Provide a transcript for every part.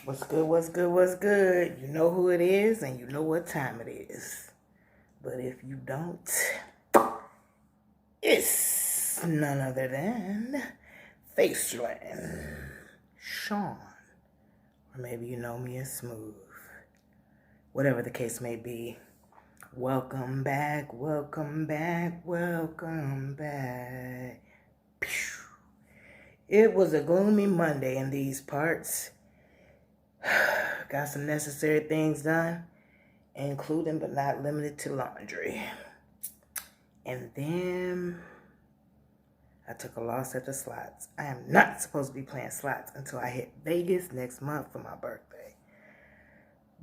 What's good, what's good, what's good? You know who it is and you know what time it is. But if you don't, it's none other than Faceland, Shawn, or maybe you know me as Smooth. Whatever the case may be, welcome back, welcome back, welcome back. Pew. It was a gloomy Monday in these parts. Got some necessary things done, including but not limited to laundry. And then I took a loss at the slots. I am not supposed to be playing slots until I hit Vegas next month for my birthday.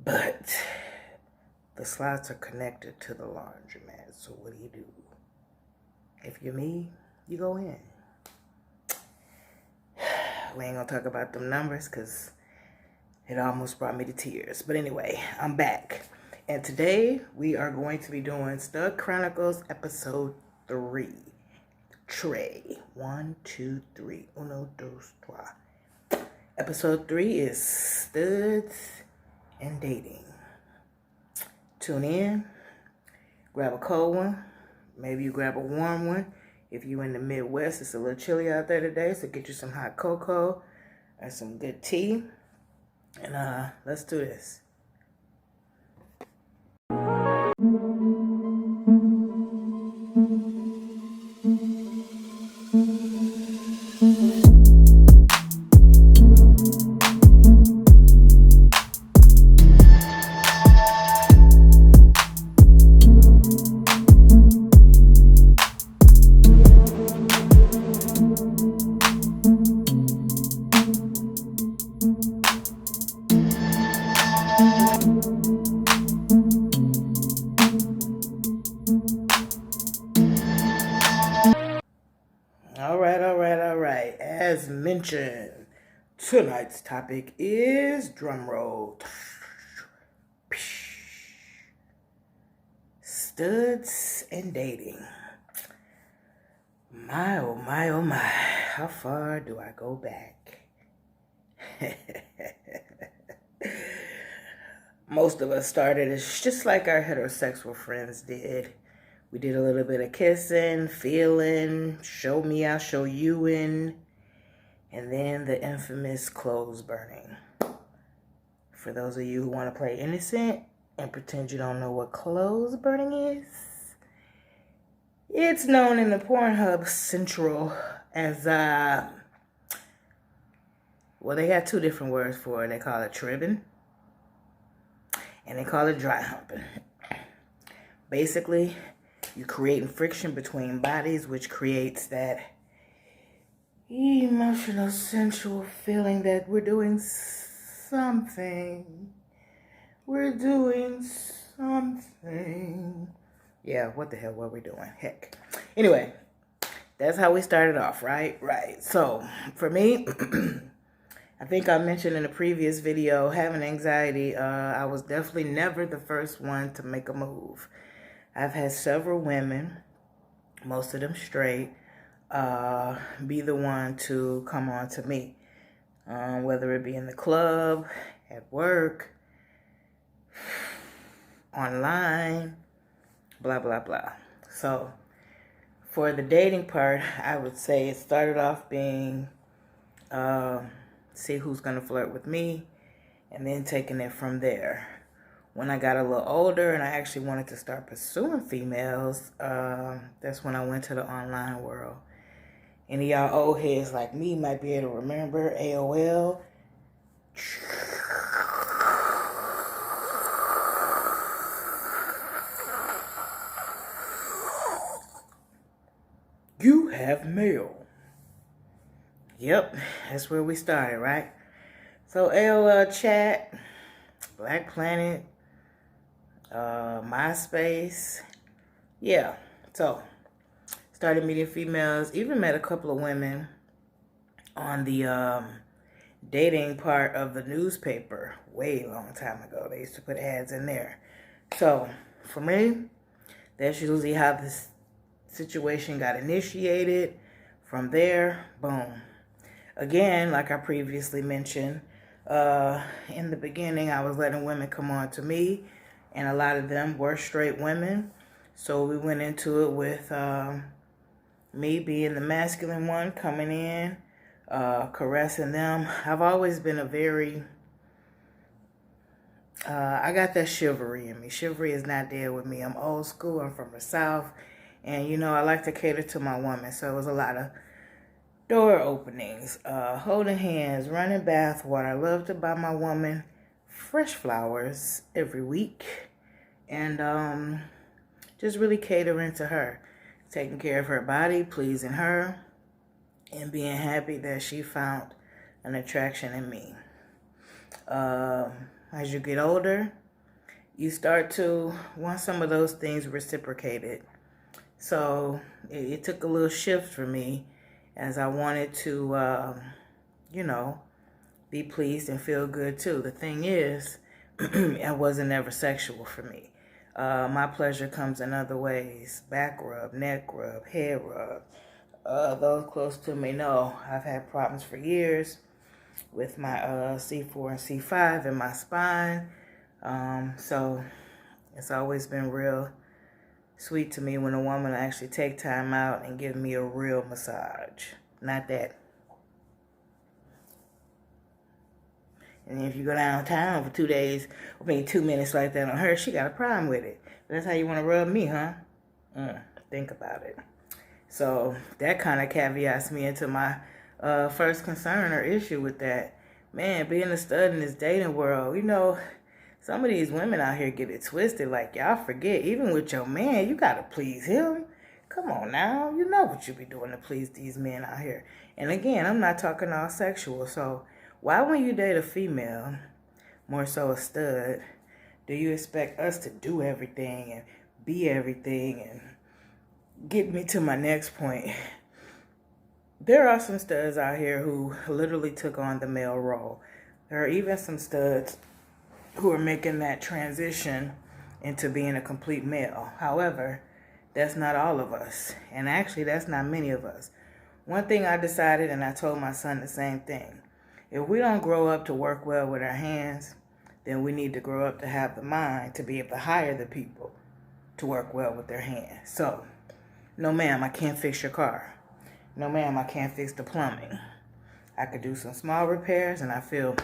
But the slots are connected to the laundromat, so what do? If you're me, you go in. We ain't gonna talk about them numbers because it almost brought me to tears. But anyway, I'm back. And today we are going to be doing Stud Chronicles episode 3. Trey. 1, 2, 3. Uno, dos, trois. Episode 3 is Studs and Dating. Tune in. Grab a cold one. Maybe you grab a warm one. If you're in the Midwest, it's a little chilly out there today, so get you some hot cocoa and some good tea. And let's do this. All right. As mentioned, tonight's topic is drumroll. Studs and dating. My, oh my, oh my. How far do I go back? Most of us started as just like our heterosexual friends did. We did a little bit of kissing, feeling, show me, I'll show you in, and then the infamous clothes burning. For those of you who want to play innocent and pretend you don't know what clothes burning is, it's known in the Pornhub Central as, well, they got two different words for it. They call it tribbing, and they call it dry humping. Basically, you're creating friction between bodies, which creates that emotional, sensual feeling that we're doing something. We're doing something. Yeah, what the hell were we doing? Heck. Anyway, that's how we started off, right? Right. So, for me, I think I mentioned in a previous video, having anxiety, I was definitely never the first one to make a move. I've had several women, most of them straight, be the one to come on to me. Whether it be in the club, at work, online, blah, blah, blah. So, for the dating part, I would say it started off being, see who's going to flirt with me, and then taking it from there. When I got a little older and I actually wanted to start pursuing females, that's when I went to the online world. Any of y'all old heads like me might be able to remember AOL. You have mail. Yep, that's where we started, right? So AOL chat, Black Planet, MySpace. Yeah, so started meeting females, even met a couple of women on the dating part of the newspaper way long time ago. They used to put ads in there. So for me, that's usually how this situation got initiated. From there, boom. Again, like I previously mentioned, In the beginning, I was letting women come on to me, and a lot of them were straight women. So we went into it with me being the masculine one, coming in, caressing them. I've always been a very, I got that chivalry in me. Chivalry is not there with me. I'm old school. I'm from the South. And, you know, I like to cater to my woman. So it was a lot of door openings, holding hands, running bath water. I love to buy my woman fresh flowers every week. And just really catering to her. Taking care of her body, pleasing her, and being happy that she found an attraction in me. As you get older, you start to want some of those things reciprocated. So it took a little shift for me as I wanted to, be pleased and feel good too. The thing is, it wasn't ever sexual for me. My pleasure comes in other ways. Back rub, neck rub, head rub. Those close to me know I've had problems for years with my C4 and C5 in my spine. So it's always been real sweet to me when a woman will actually take time out and give me a real massage. Not that. And if you go downtown for 2 days, or maybe 2 minutes like that on her, she got a problem with it. But that's how you want to rub me, huh? Think about it. So that kind of caveats me into my first concern or issue with that. Man, being a stud in this dating world, you know, some of these women out here get it twisted. Like, y'all forget, even with your man, you got to please him. Come on now. You know what you be doing to please these men out here. And again, I'm not talking all sexual. So why when you date a female, more so a stud, do you expect us to do everything and be everything and get me to my next point? There are some studs out here who literally took on the male role. There are even some studs who are making that transition into being a complete male. However, that's not all of us. And actually, that's not many of us. One thing I decided, and I told my son the same thing. If we don't grow up to work well with our hands, then we need to grow up to have the mind to be able to hire the people to work well with their hands. So, no ma'am, I can't fix your car. No ma'am, I can't fix the plumbing. I could do some small repairs, and I feel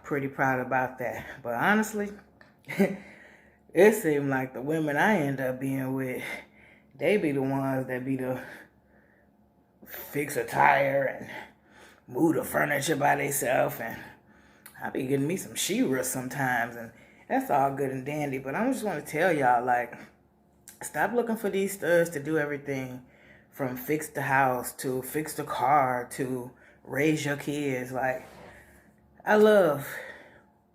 pretty proud about that. But honestly, it seemed like the women I end up being with, they be the ones that be the fix a tire and move the furniture by themselves, and I be getting me some she-ra sometimes, and that's all good and dandy. But I just want to tell y'all, like, stop looking for these studs to do everything from fix the house to fix the car to raise your kids. Like, I love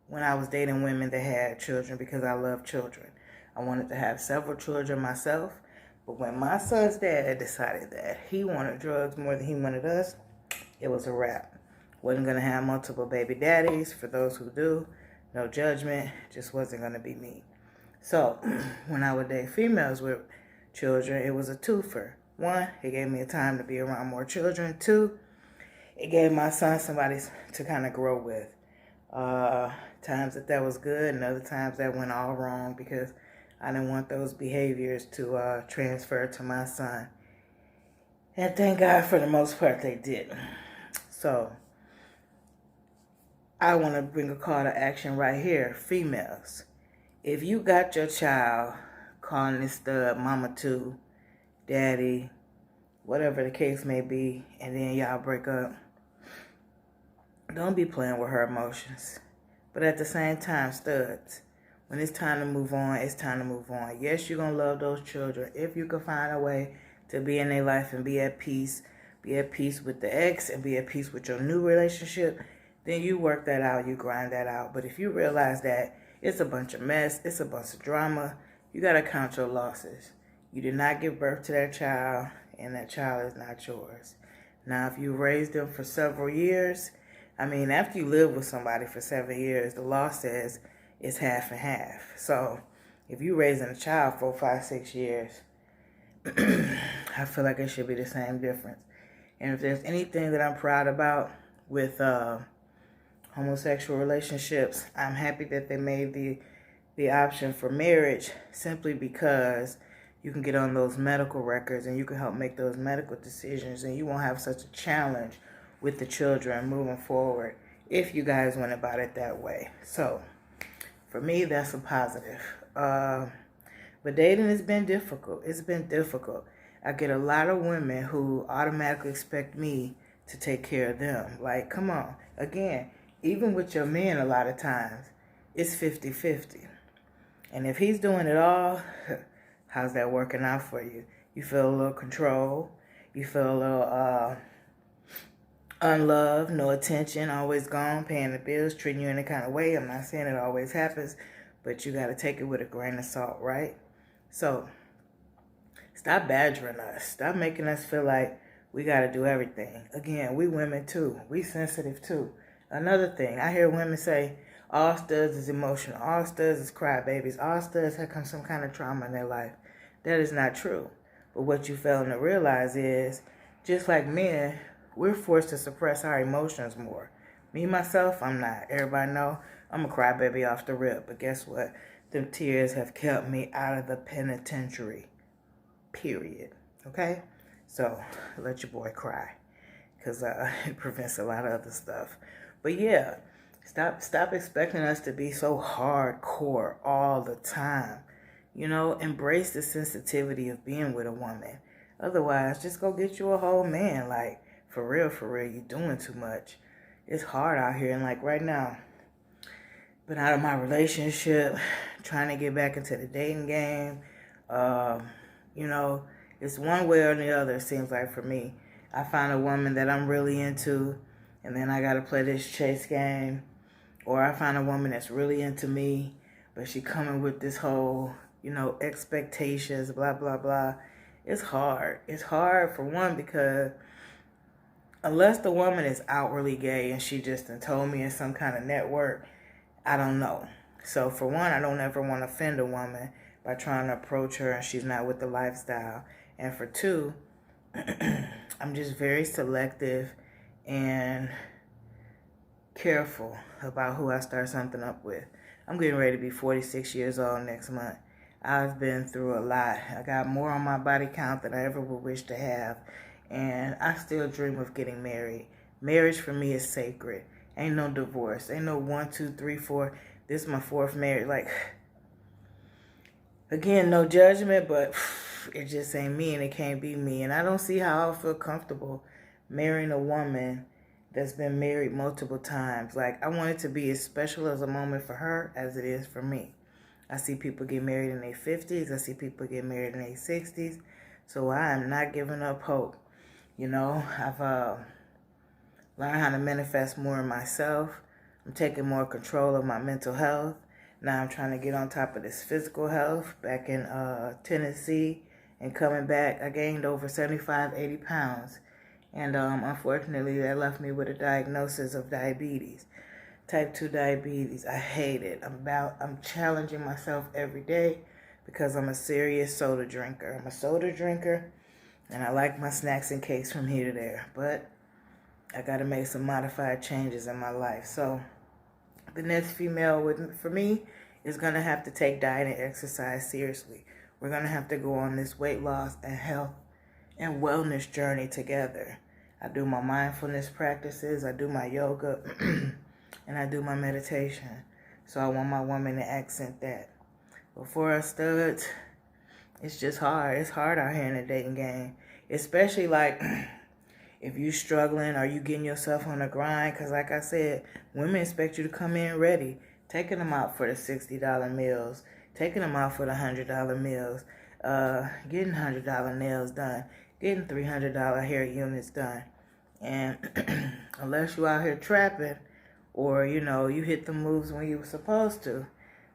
when I was dating women that had children because I love children. I wanted to have several children myself, but when my son's dad decided that he wanted drugs more than he wanted us, it was a wrap. Wasn't going to have multiple baby daddies. For those who do, no judgment. Just wasn't going to be me. So when I would date females with children, it was a twofer. One, it gave me a time to be around more children. Two, it gave my son somebody to kind of grow with. Times that was good, and other times that went all wrong because I didn't want those behaviors to transfer to my son. And thank God for the most part they didn't. So I want to bring a call to action right here. Females, if you got your child calling this stud mama too, daddy, whatever the case may be, and then y'all break up, don't be playing with her emotions. But at the same time, studs, when it's time to move on, it's time to move on. Yes, you're going to love those children if you can find a way to be in their life and be at peace. Be at peace with the ex and be at peace with your new relationship. Then you work that out, you grind that out. But if you realize that it's a bunch of mess, it's a bunch of drama, you got to count your losses. You did not give birth to that child, and that child is not yours. Now, if you raised them for several years, I mean, after you live with somebody for 7 years, the law says it's half and half. So if you're raising a child for 5, 6 years, I feel like it should be the same difference. And if there's anything that I'm proud about with homosexual relationships. I'm happy that they made the option for marriage simply because you can get on those medical records and you can help make those medical decisions, and you won't have such a challenge with the children moving forward if you guys went about it that way. So for me, that's a positive. But dating has been difficult. It's been difficult. I get a lot of women who automatically expect me to take care of them. Like, come on. Again, even with your man, a lot of times, it's 50-50. And if he's doing it all, how's that working out for you? You feel a little control. You feel a little unloved, no attention, always gone, paying the bills, treating you any kind of way. I'm not saying it always happens, but you got to take it with a grain of salt, right? So stop badgering us. Stop making us feel like we got to do everything. Again, we women too. We sensitive too. Another thing, I hear women say, all studs is emotional. All studs is crybabies. All studs have some kind of trauma in their life. That is not true. But what you fail to realize is, just like men, we're forced to suppress our emotions more. Me, myself, I'm not. Everybody know I'm a crybaby off the rip. But guess what? Them tears have kept me out of the penitentiary. Period. Okay? So, let your boy cry. Because it prevents a lot of other stuff. But yeah. Stop expecting us to be so hardcore all the time. You know, embrace the sensitivity of being with a woman. Otherwise, just go get you a whole man. Like, for real, you're doing too much. It's hard out here. And like right now, been out of my relationship, trying to get back into the dating game. You know, it's one way or the other, it seems like for me. I find a woman that I'm really into, and then I got to play this chase game. Or I find a woman that's really into me, but she coming with this whole, you know, expectations, blah, blah, blah. It's hard. It's hard for one because unless the woman is outwardly gay and she just told me in some kind of network, I don't know. So for one, I don't ever want to offend a woman by trying to approach her and she's not with the lifestyle. And for two, I'm just very selective and careful about who I start something up with. I'm getting ready to be 46 years old next month. I've been through a lot. I got more on my body count than I ever would wish to have. And I still dream of getting married. Marriage for me is sacred. Ain't no divorce. Ain't no 1, 2, 3, 4. This is my 4th marriage. Like, again, no judgment, but it just ain't me and it can't be me. And I don't see how I'll feel comfortable marrying a woman that's been married multiple times. Like, I want it to be as special as a moment for her as it is for me. I see people get married in their 50s. I see people get married in their 60s. So I am not giving up hope. You know, I've learned how to manifest more in myself. I'm taking more control of my mental health. Now I'm trying to get on top of this physical health. Back in Tennessee and coming back, I gained over 75, 80 pounds. And unfortunately, that left me with a diagnosis of diabetes, type 2 diabetes. I hate it. I'm challenging myself every day because I'm a serious soda drinker. I'm a soda drinker, and I like my snacks and cakes from here to there. But I got to make some modified changes in my life. So the next female for me is going to have to take diet and exercise seriously. We're going to have to go on this weight loss and health and wellness journey together. I do my mindfulness practices, I do my yoga, and I do my meditation. So I want my woman to accent that. But for us studs, it's just hard. It's hard out here in the dating game. Especially like if you struggling or you getting yourself on a grind. Because like I said, women expect you to come in ready. Taking them out for the $60 meals. Taking them out for the $100 meals. Getting $100 nails done. Getting $300 hair units done. And unless you out here trapping or, you know, you hit the moves when you were supposed to,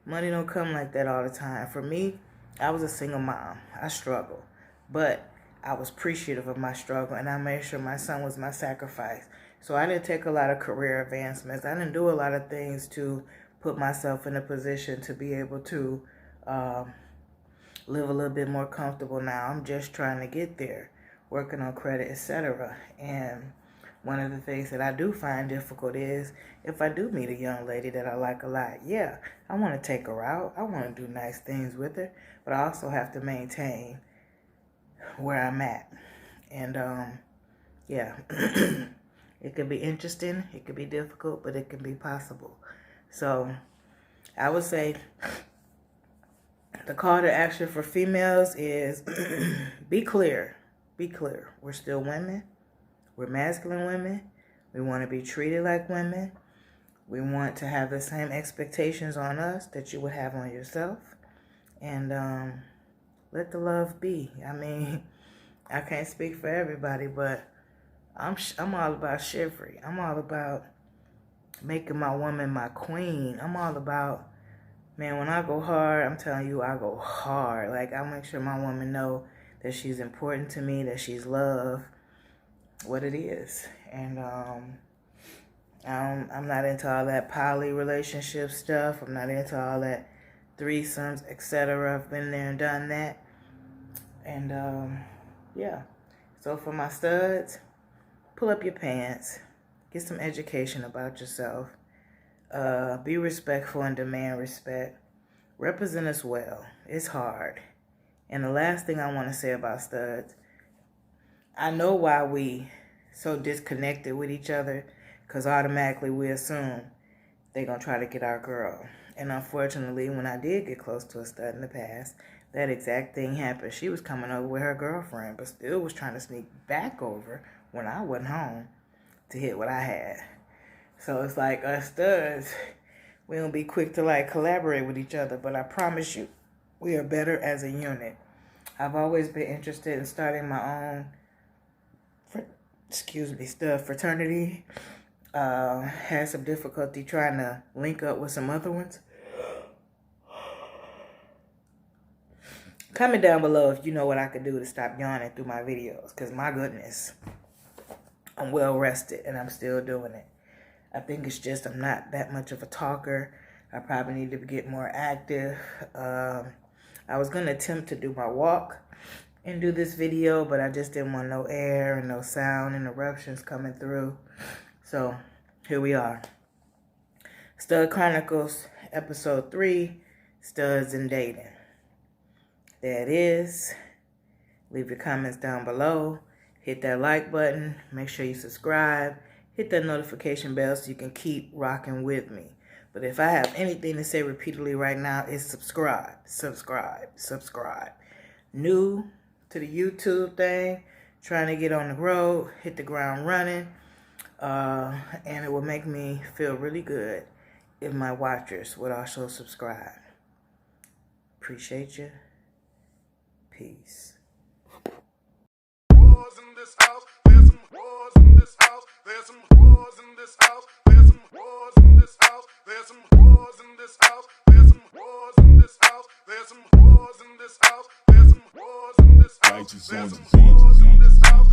money don't come like that all the time. For me, I was a single mom. I struggled. But I was appreciative of my struggle, and I made sure my son was my sacrifice. So I didn't take a lot of career advancements. I didn't do a lot of things to put myself in a position to be able to live a little bit more comfortable now. I'm just trying to get there, working on credit, etc. And one of the things that I do find difficult is if I do meet a young lady that I like a lot, yeah, I want to take her out. I want to do nice things with her, but I also have to maintain where I'm at. And, yeah, it could be interesting, it could be difficult, but it can be possible. So I would say the call to action for females is be clear. Be clear. We're still women. We're masculine women. We want to be treated like women. We want to have the same expectations on us that you would have on yourself. And let the love be. I mean, I can't speak for everybody, but I'm all about chivalry. I'm all about making my woman my queen. I'm all about, man, when I go hard, I'm telling you, I go hard. Like, I make sure my woman know that she's important to me, that she's loved, what it is. And I'm not into all that poly relationship stuff. I'm not into all that threesomes, etc. I've been there and done that. And yeah. So for my studs, pull up your pants. Get some education about yourself. Be respectful and demand respect. Represent us well. It's hard. And the last thing I want to say about studs, I know why we so disconnected with each other, because automatically we assume they're going to try to get our girl. And unfortunately, when I did get close to a stud in the past, that exact thing happened. She was coming over with her girlfriend, but still was trying to sneak back over when I wasn't home to hit what I had. So it's like us studs, we don't be quick to like collaborate with each other, but I promise you, we are better as a unit. I've always been interested in starting my own, stud fraternity. Had some difficulty trying to link up with some other ones. Comment down below if you know what I could do to stop yawning through my videos, because my goodness, I'm well rested and I'm still doing it. I think it's just I'm not that much of a talker. I probably need to get more active. I was going to attempt to do my walk and do this video, but I just didn't want no air and no sound interruptions coming through. So here we are. Stud Chronicles, episode 3, Studs and Dating. There it is. Leave your comments down below. Hit that like button. Make sure you subscribe. Hit that notification bell so you can keep rocking with me. But if I have anything to say repeatedly right now, it's subscribe, subscribe, subscribe. New to the YouTube thing, trying to get on the road, hit the ground running, and it will make me feel really good if my watchers would also subscribe. Appreciate you. Peace. There's some whores in this house. There's some whores in this house. There's some whores in this house. There's some whores in this house. There's some whores in this house. There's some whores in this house. There's some whores in this house.